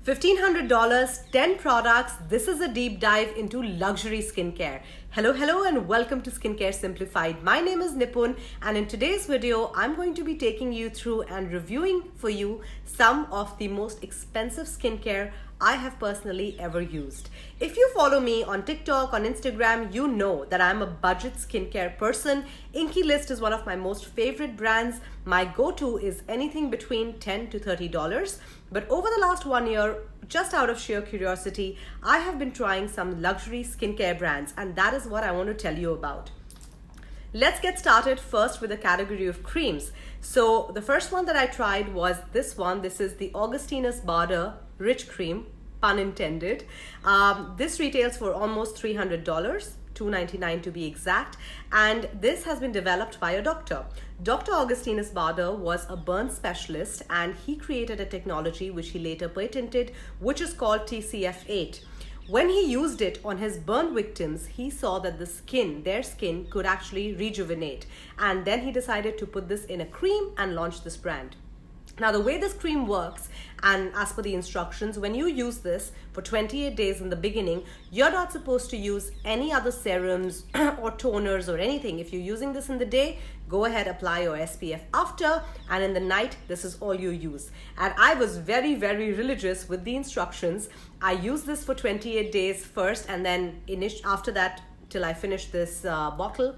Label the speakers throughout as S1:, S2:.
S1: $1,500, 10 products. This is a deep dive into luxury skincare. Hello and welcome to Skincare Simplified. My name is Nipun, and in today's video, I'm going to be taking you through and reviewing for you some of the most expensive skincare I have personally ever used. If you follow me on TikTok, on Instagram, you know that I'm a budget skincare person. Inky List is one of my most favorite brands. My go-to is anything between $10 to $30. But over the last 1 year, just out of sheer curiosity, I have been trying some luxury skincare brands, and that is what I want to tell you about. Let's get started first with the category of creams. So the first one that I tried was this one. This is the Augustinus Barder Rich Cream, pun intended. This retails for almost $300, $299 to be exact, and this has been developed by a doctor. Dr. Augustinus Barder was a burn specialist, and he created a technology which he later patented, which is called TCF8. When he used it on his burn victims, he saw that their skin could actually rejuvenate, and then he decided to put this in a cream and launch this brand. Now, the way this cream works, and as per the instructions, when you use this for 28 days in the beginning, you're not supposed to use any other serums or toners or anything. If you're using this in the day, go ahead, apply your SPF after, and in the night, this is all you use. And I was very religious with the instructions. I used this for 28 days first, and then after that, till I finished this bottle.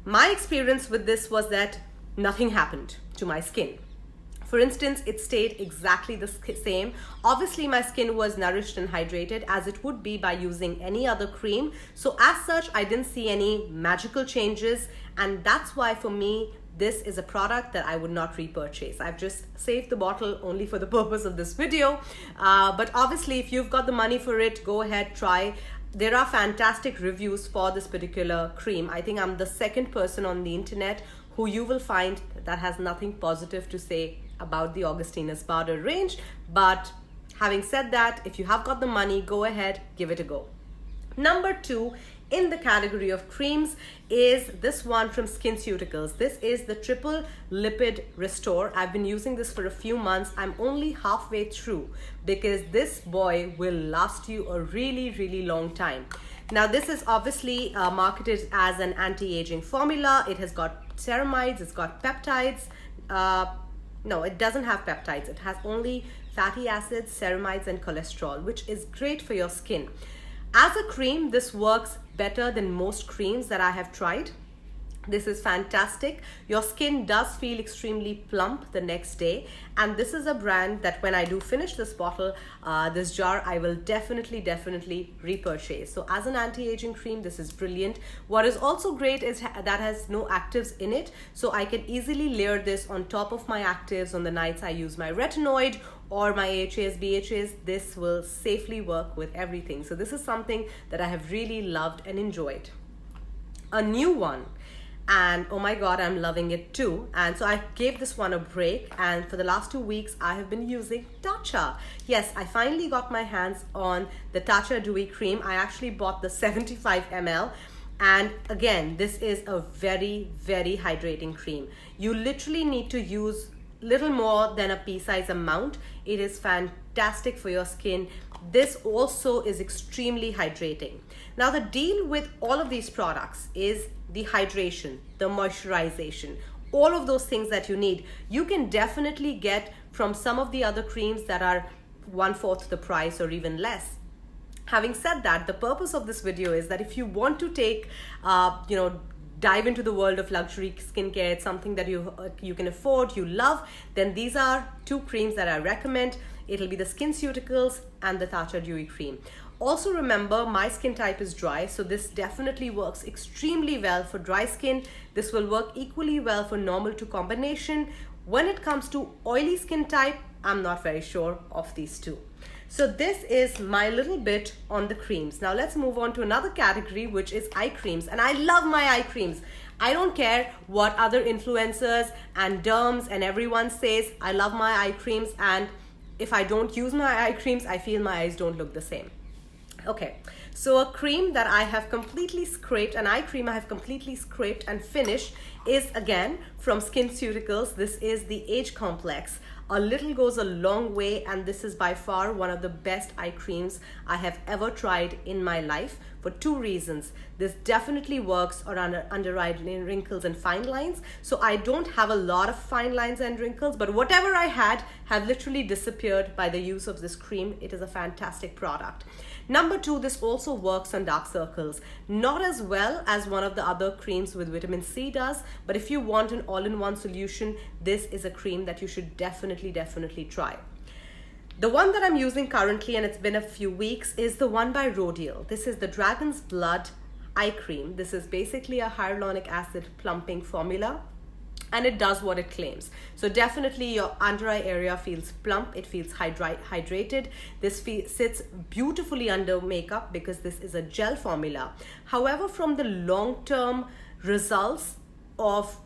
S1: My experience with this was that nothing happened to my skin. For instance, it stayed exactly the same. Obviously, my skin was nourished and hydrated as it would be by using any other cream. So as such, I didn't see any magical changes. And that's why for me, this is a product that I would not repurchase. I've just saved the bottle only for the purpose of this video. But obviously, if you've got the money for it, go ahead, try. There are fantastic reviews for this particular cream. I think I'm the second person on the internet who you will find that has nothing positive to say about the Augustinus Barder range. But having said that, if you have got the money, go ahead, give it a go. Number 2 in the category of creams is this one from Skinceuticals. This is the Triple Lipid Restore. I've been using this for a few months. I'm only halfway through because this boy will last you a really long time. Now, this is obviously marketed as an anti-aging formula. It has got ceramides, it's got peptides. No, it doesn't have peptides. It has only fatty acids, ceramides, and cholesterol, which is great for your skin. As a cream, this works better than most creams that I have tried. This is fantastic. Your skin does feel extremely plump the next day. And this is a brand that when I do finish this bottle, this jar, I will definitely repurchase. So as an anti-aging cream, this is brilliant. What is also great is that has no actives in it. So I can easily layer this on top of my actives on the nights I use my retinoid or my AHAs, BHAs. This will safely work with everything. So this is something that I have really loved and enjoyed. A new one. And oh my god, I'm loving it too. And so I gave this one a break, and for the last 2 weeks I have been using Tatcha. Yes, I finally got my hands on the Tatcha Dewy Cream. I actually bought the 75 ml, and again, this is a very hydrating cream. You literally need to use little more than a pea-size amount. It is fantastic for your skin. This also is extremely hydrating. Now, the deal with all of these products is the hydration, the moisturization, all of those things that you need. You can definitely get from some of the other creams that are 1/4 the price or even less. Having said that, the purpose of this video is that if you want to take, dive into the world of luxury skincare, it's something that you can afford, you love, then these are 2 creams that I recommend. It'll be the Skinceuticals and the Tatcha Dewy Cream. Also remember, my skin type is dry, so this definitely works extremely well for dry skin. This will work equally well for normal to combination. When it comes to oily skin type, I'm not very sure of these 2. So this is my little bit on the creams. Now let's move on to another category, which is eye creams. And I love my eye creams. I don't care what other influencers and derms and everyone says. I love my eye creams, and if I don't use my eye creams, I feel my eyes don't look the same. Okay, So a cream that I have completely scraped, an eye cream I have completely scraped and finished, is again from Skinceuticals. This is the Age Complex. A little goes a long way, and this is by far one of the best eye creams I have ever tried in my life for two reasons. This definitely works around under eye wrinkles and fine lines. So I don't have a lot of fine lines and wrinkles, but whatever I had have literally disappeared by the use of this cream. It is a fantastic product. Number two, this also works on dark circles. Not as well as one of the other creams with vitamin C does, but if you want an all-in-one solution, this is a cream that you should definitely try. The one that I'm using currently, and it's been a few weeks, is the one by Rodial. This is the Dragon's Blood eye cream. This is basically a hyaluronic acid plumping formula, and it does what it claims. So definitely your under eye area feels plump, it feels hydrated. This sits beautifully under makeup because this is a gel formula. However, from the long-term results of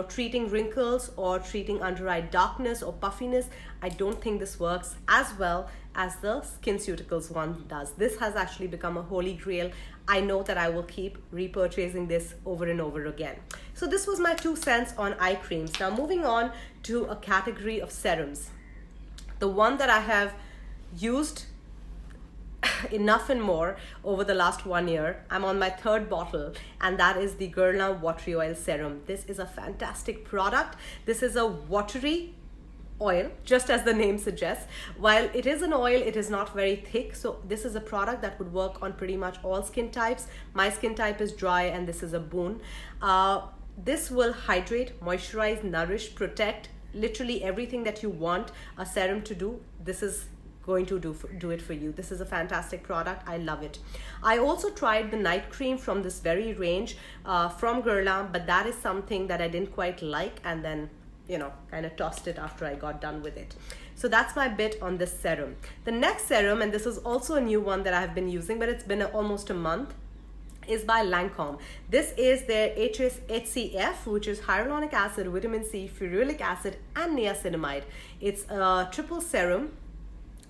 S1: treating wrinkles or treating under eye darkness or puffiness, I don't think this works as well as the Skinceuticals one does. This has actually become a holy grail. I know that I will keep repurchasing this over and over again. So this was my 2 cents on eye creams. Now moving on to a category of serums. The one that I have used enough and more over the last 1 year. I'm on my 3rd bottle, and that is the Guerlain Watery Oil Serum. This is a fantastic product. This is a watery oil, just as the name suggests. While it is an oil, it is not very thick, so this is a product that would work on pretty much all skin types. My skin type is dry, and this is a boon. This will hydrate, moisturize, nourish, protect, literally everything that you want a serum to do. This is going to do it for you. This is a fantastic product. I love it. I also tried the night cream from this very range from Guerlain, but that is something that I didn't quite like, and then kind of tossed it after I got done with it. So that's my bit on this serum. The next serum, and this is also a new one that I have been using, but it's been almost a month, is by Lancome. This is their HCF, which is hyaluronic acid, vitamin C, ferulic acid, and niacinamide. It's a triple serum,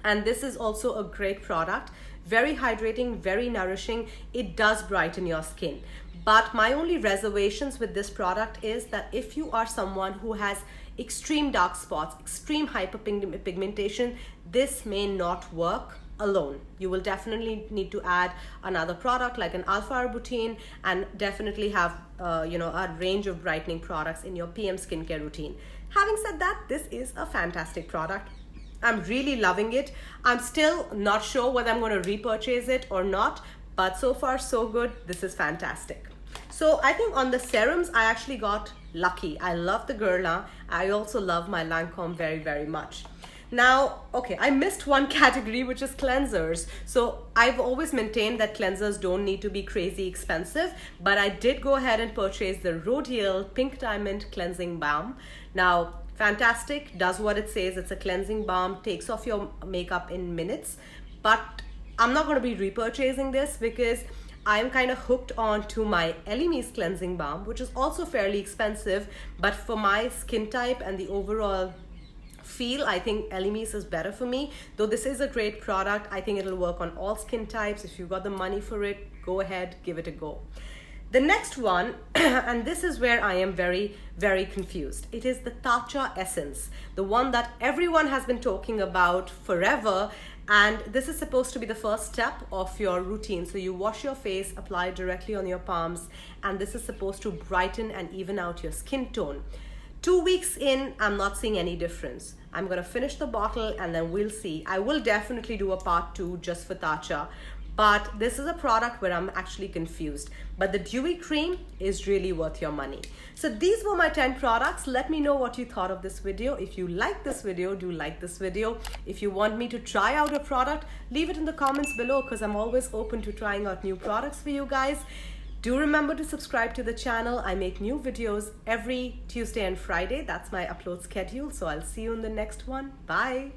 S1: and this is also a great product. Very hydrating, very nourishing. It does brighten your skin. But my only reservations with this product is that if you are someone who has extreme dark spots, extreme hyperpigmentation, this may not work alone. You will definitely need to add another product like an alpha-arbutin, and definitely have a range of brightening products in your PM skincare routine. Having said that, this is a fantastic product. I'm really loving it. I'm still not sure whether I'm going to repurchase it or not, but so far so good. This is fantastic. So I think on the serums, I actually got lucky. I love the Guerlain. I also love my Lancome very much. Now, okay, I missed one category, which is cleansers. So I've always maintained that cleansers don't need to be crazy expensive, but I did go ahead and purchase the Rodial Pink Diamond Cleansing Balm. Now, fantastic, does what it says. It's a cleansing balm, takes off your makeup in minutes, but I'm not going to be repurchasing this because I'm kind of hooked on to my Abeille cleansing balm, which is also fairly expensive, but for my skin type and the overall feel, I think Abeille is better for me. Though this is a great product, I think it'll work on all skin types. If you've got the money for it, go ahead, give it a go. The next one, and this is where I am very confused. It is the Tatcha Essence, the one that everyone has been talking about forever. And this is supposed to be the first step of your routine. So you wash your face, apply directly on your palms, and this is supposed to brighten and even out your skin tone. 2 weeks in, I'm not seeing any difference. I'm gonna finish the bottle and then we'll see. I will definitely do a part 2 just for Tatcha, but this is a product where I'm actually confused. But the Dewy Cream is really worth your money. So these were my 10 products. Let me know what you thought of this video. If you like this video, do like this video. If you want me to try out a product, leave it in the comments below, because I'm always open to trying out new products for you guys. Do remember to subscribe to the channel. I make new videos every Tuesday and Friday. That's my upload schedule. So I'll see you in the next one. Bye.